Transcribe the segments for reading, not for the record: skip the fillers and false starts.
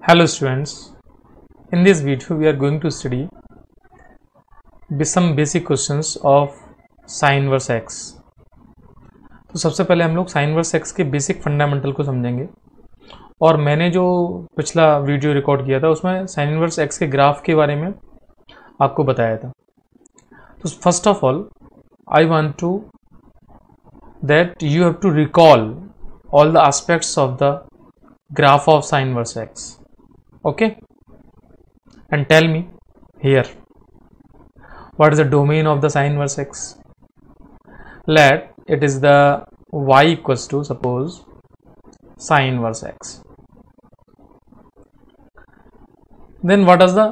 Hello students, in this video we are going to study some basic questions of sin inverse x। तो सबसे पहले हम लोग sin inverse x के basic fundamental को समझेंगे। और मैंने जो पिछला वीडियो रिकॉर्ड किया था उसमें sin inverse x के ग्राफ के बारे में आपको बताया था। तो first of all I want to that you have to recall all the aspects of the graph of sin inverse x, okay, and tell me here what is the domain of the sin inverse x. Let it is the y equals to suppose sin inverse x. Then what is the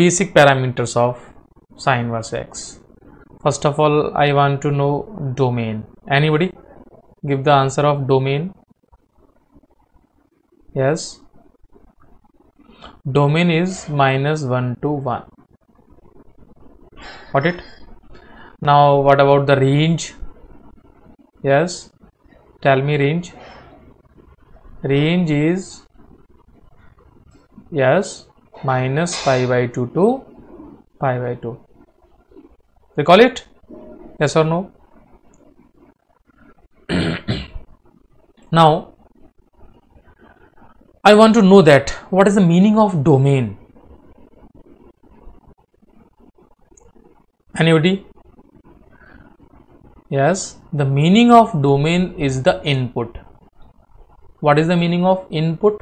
basic parameters of sin inverse x? First of all I want to know domain. Anybody give the answer of domain? Yes, domain is -1 to 1. Got it? Now what about the range? Yes, tell me range. Range is yes -π/2 to π/2. Recall it? Yes or no? Now I want to know that what is the meaning of domain. Anybody? Yes, the meaning of domain is the input. What is the meaning of input?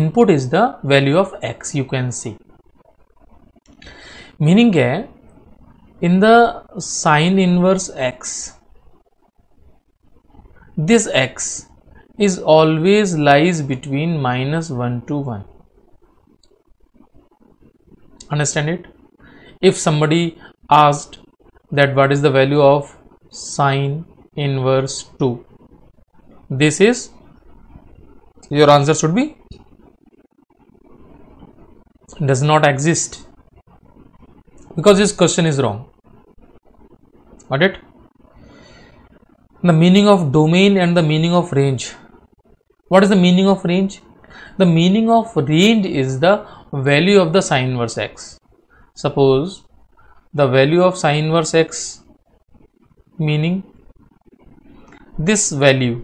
Input is the value of x, you can see. Meaning है in the sin inverse x, this x is always lies between -1 to 1. Understand it? If somebody asked that what is the value of sin inverse 2, this is your answer should be does not exist, because this question is wrong. Got it? The meaning of domain and the meaning of range. What is the meaning of range? The meaning of range is the value of the sin inverse x. Suppose the value of sin inverse x, meaning this value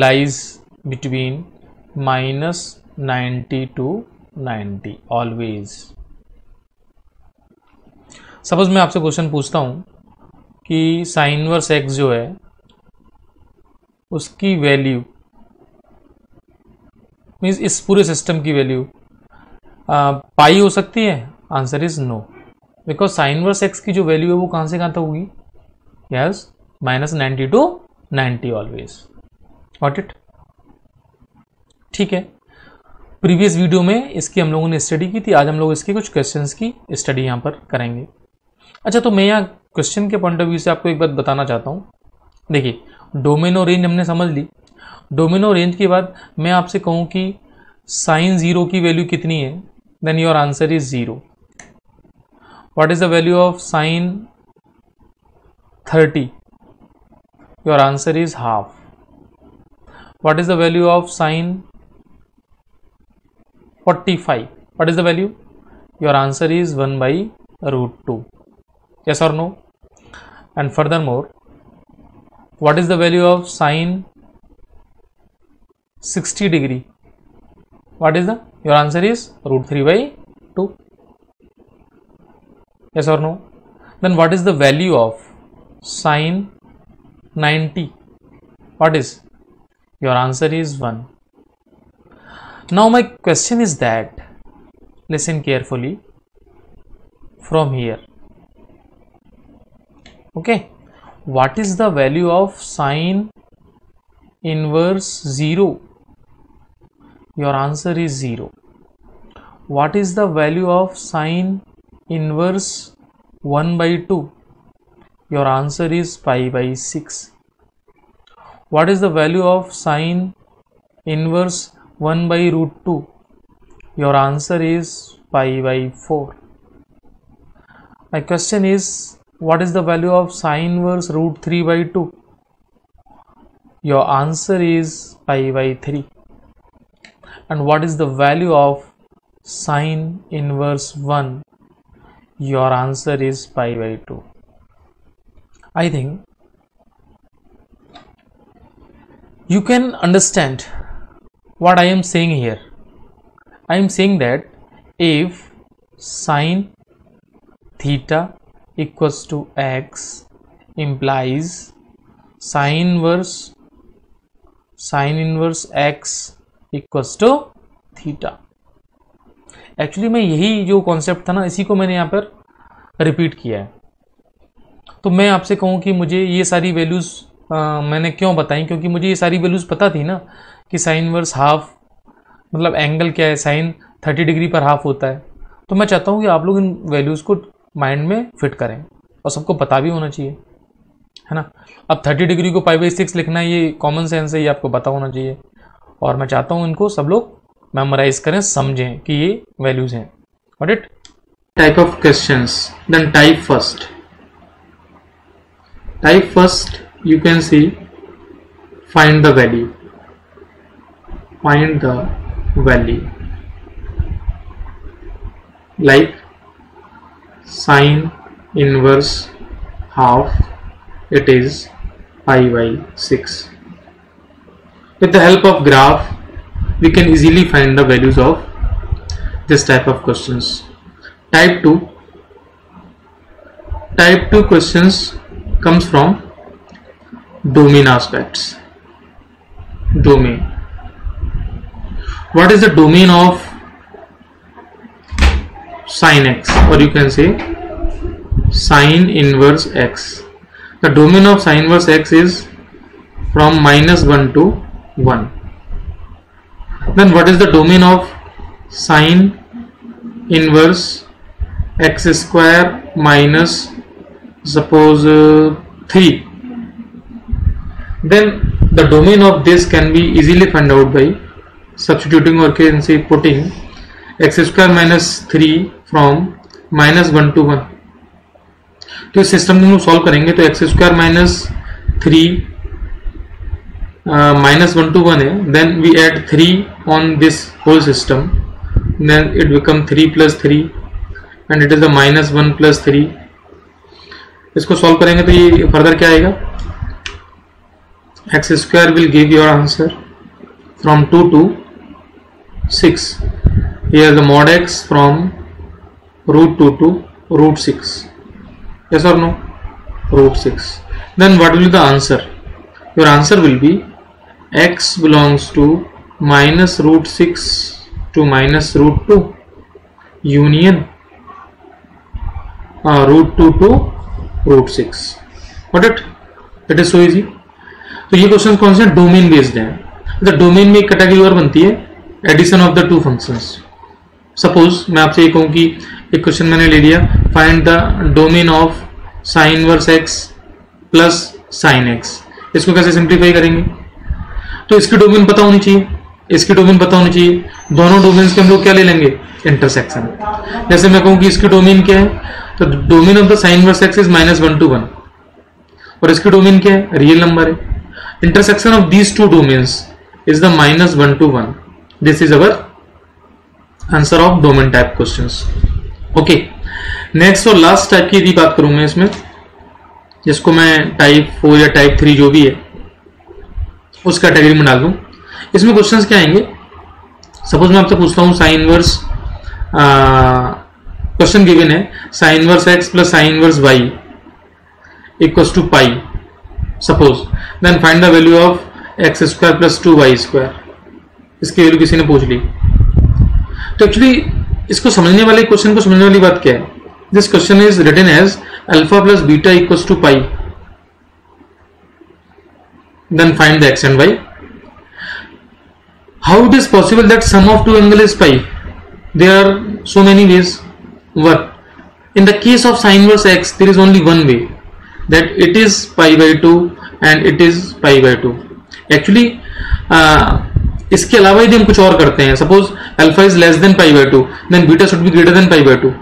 lies between -90 to 90 always. Suppose मैं आपसे question पूछता हूं कि sin inverse x जो है उसकी value means इस पूरे सिस्टम की वैल्यू पाई हो सकती है? Answer is no, because sine inverse x की जो वैल्यू है वो कहां से कहां तक होगी? Yes, -90 to 90 always. Got it? ठीक है, प्रीवियस वीडियो में इसकी हम लोगों ने स्टडी की थी. आज हम लोग इसके कुछ क्वेश्चंस की स्टडी यहां पर करेंगे. अच्छा, तो मैं यहाँ क्वेश्चन के पॉइंट ऑफ व्यू से आपको एक बात बताना चाहता हूँ. देखिए, डोमेन और रेंज हमने समझ ली. डोमेन और रेंज के बाद मैं आपसे कहूं कि साइन 0 की वैल्यू कितनी है, then your answer is 0. What is the value of sine 30? Your answer is half. What is the value of sine 45? What is the value? Your answer is 1/√2. yes or no? And furthermore, what is the value of sine 60 degree? What is the? Your answer is √3/2. yes or no? Then what is the value of sine 90? What is? Your answer is 1. Now my question is that, listen carefully from here. Okay, what is the value of sine inverse 0? Your answer is 0. What is the value of sine inverse 1/2? Your answer is π/6. What is the value of sine inverse 1/√2? Your answer is π/4. My question is, what is the value of sine inverse √3/2? your answer is pi by 3. And what is the value of sine inverse 1? Your answer is pi by 2. I think you can understand what I am saying here. I am saying that if sine theta equals to x implies sine inverse x equals to theta. Actually मैं यही जो concept था ना, इसी को मैंने यहाँ पर रिपीट किया है. तो मैं आपसे कहूँ कि मुझे ये सारी वैल्यूज़ मैंने क्यों बताई, क्योंकि मुझे ये सारी वैल्यूज़ पता थी ना कि साइन इनवर्स हाफ मतलब एंगल क्या है, साइन 30 डिग्री पर हाफ होता है. तो मैं चाहता हूँ कि आप लोग इन वैल्यूज़ को माइंड में फिट करें और सबको पता भी होना चाहिए, है ना. अब 30 डिग्री को पाई बाई 6 लिखना है, ये कॉमन सेंस है, ये आपको पता होना चाहिए. और मैं चाहता हूँ इनको सब लोग मेमोराइज करें, समझें कि ये वैल्यूज़ हैं. Got it? Type of questions. Then type first. Type first, you can see find the value. Find the value. Like sine inverse half, it is pi by 6. With the help of graph, we can easily find the values of this type of questions. Type 2. Type 2 questions comes from domain aspects. Domain. What is the domain of sin x, or you can say sine inverse x? The domain of sine inverse x is from -1 to 1. Then what is the domain of sine inverse x square minus suppose 3? Then the domain of this can be easily found out by substituting, or can say putting x square minus 3 from -1 to 1. तो इस system को हम solve करेंगे तो x square minus 3 -1 to 1 है. Then we add 3 on this whole system, then it become 3 + 3 and it is a -1 + 3. इसको solve करेंगे तो ये फर्दर क्या आएगा? X square will give your answer from 2 to 6. Here the mod x from √2 to √6. yes or no? √6. then what will be the answer? Your answer will be x belongs to -√6 to -√2 union √2 to √6. Got it? It is so easy. तो ये question कौन से domain based हैं. The domain में एक category और बनती है, addition of the two functions. Suppose मैं आपसे ये कहूँ कि एक क्वेश्चन मैंने ले लिया, find the domain of sine inverse x plus sign x. इसको कैसे सिंप्लीफाई करेंगे? तो इसकी डोमेन पता होनी चाहिए, इसकी डोमेन पता होनी चाहिए. दोनों डोमेन्स के हम लोग क्या ले लेंगे? इंटरसेक्शन. जैसे मैं कहूँ कि इसकी डोमेन क्या है, तो domain of the sign inverse x is -1 to 1 और इसकी डोमेन क्या है? रियल नंबर है. Intersection of these two domains is the -1 to 1. This is our answer of domain type questions. Okay, next और लास्ट टाइप की यदि बात करूं मैं इसमें, जिसको मैं टाइप 4 या टाइप 3 जो भी है उस कैटेगरी में डाल दूं. इसमें क्वेश्चंस क्या आएंगे? सपोज मैं आपसे पूछता हूं साइन इनवर्स, क्वेश्चन गिवन है sine inverse x plus sine inverse y equals to pi suppose. Then find the value of x square plus 2y square. इसकी वैल्यू किसी ने पूछ ली. तो एक्चुअली इसको समझने वाले, क्वेश्चन को समझने वाली बात क्या है? This question is written as alpha plus beta equals to pi. Then find the x and y. How it is possible that sum of two angle is pi? There are so many ways. What? In the case of sine inverse x, there is only one way, that it is pi by 2 and it is pi by 2. Actually, इसके अलावा यदि हम कुछ और करते हैं, suppose alpha is less than pi by 2, then beta should be greater than pi by 2.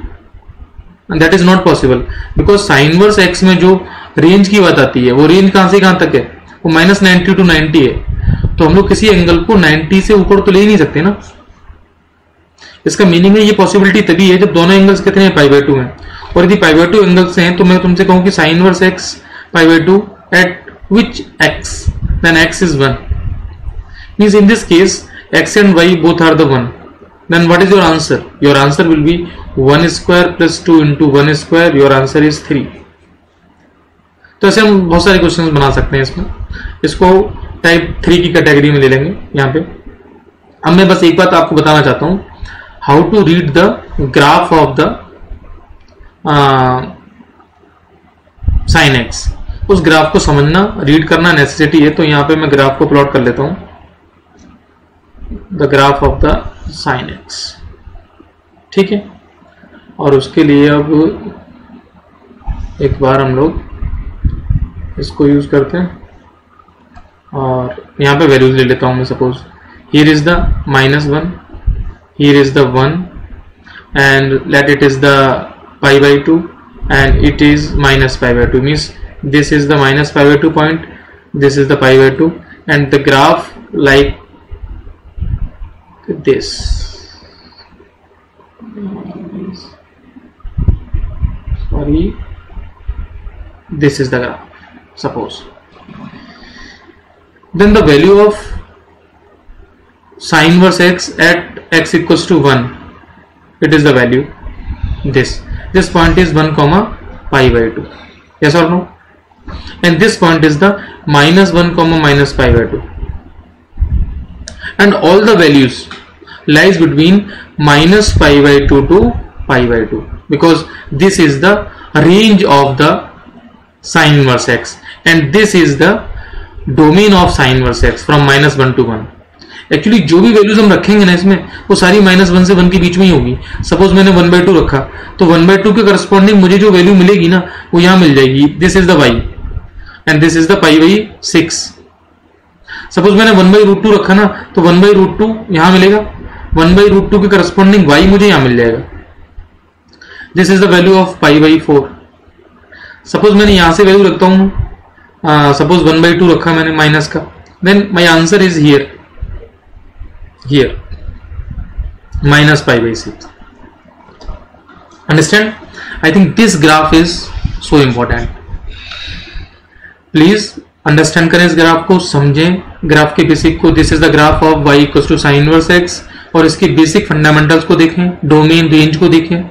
And that is not possible because sine inverse x में जो रेंज की बात आती है वो रेंज कहां से कहां तक है? वो -90 to 90 है, तो हम लोग किसी एंगल को 90 से ऊपर तो ले ही नहीं सकते ना। इसका मीनिंग है ये पॉसिबिलिटी तभी है जब दोनों एंगल्स कितने हैं, π/2 हैं। और यदि π/2 एंगल्स हैं तो मैं तुमसे कहूं कि sin inverse x π/2 at which x, then x is 1, means in this case x and y both are the 1, then what is your answer? Your answer will be 1 square plus 2 into 1 square, your answer is 3। तो ऐसे हम बहुत सारे questions बना सकते हैं इसमें, इसको टाइप 3 की कैटेगरी में ले लेंगे यहाँ पे। अब मैं बस एक बात आपको बताना चाहता हूँ, how to read the graph of the sine x. उस ग्राफ को समझना, रीड करना नेसेसिटी है, तो यहां पे मैं ग्राफ को प्लॉट कर लेता हूं, the graph of the sine x, ठीक है। और उसके लिए अब एक बार हम लोग इसको यूज करते हैं और यहां पे वैल्यूज ले लेता हूं मैं। Suppose here is the -1, here is the 1, and let it is the π/2 and it is -π/2, means this is the -π/2 point, this is the π/2, and the graph like this, sorry, this is the graph, suppose, then the value of sin inverse x at x equals to 1, it is the value, this point is 1 comma π/2, yes or no, and this point is the -1 comma -π/2, and all the values lies between -π/2 to π/2, because this is the range of the sin inverse x and this is the domain of sin inverse x from -1 to 1। Actually जो भी values हम रखेंगे ना इसमें, वो सारी -1 से 1 के बीच में ही होगी। सपोज मैंने 1/2 रखा, तो 1/2 के करस्पॉन्डिंग मुझे जो वैल्यू मिलेगी ना, वो यहां मिल जाएगी, this is the y and this is the π/6। Suppose मैंने 1/√2 रखा ना, तो 1/√2 यहां मिलेगा, 1/√2 के करस्पॉन्डिंग y मुझे यहां मिल जाएगा, this is the value of π/4। Suppose मैंने यहां से वैल्यू रखता हूं, सपोज 1/2 रखा मैंने माइनस का, then my answer is here -π/6। Understand? I think this graph is so important. Please understand करें इस ग्राफ को, समझें ग्राफ के बेसिक को। This is the graph of y equals to sin inverse x, और इसके बेसिक फंडामेंटल्स को देखें, डोमेन रेंज को देखें,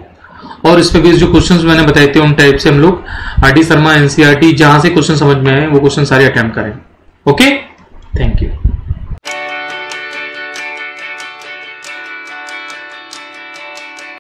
और इस पे बेस्ड जो क्वेश्चंस मैंने बताए थे उन टाइप से हम लोग RD शर्मा NCERT जहां से क्वेश्चन समझ में आए वो क्वेश्चन सारे अटेम्प्ट करें। Okay, thank you.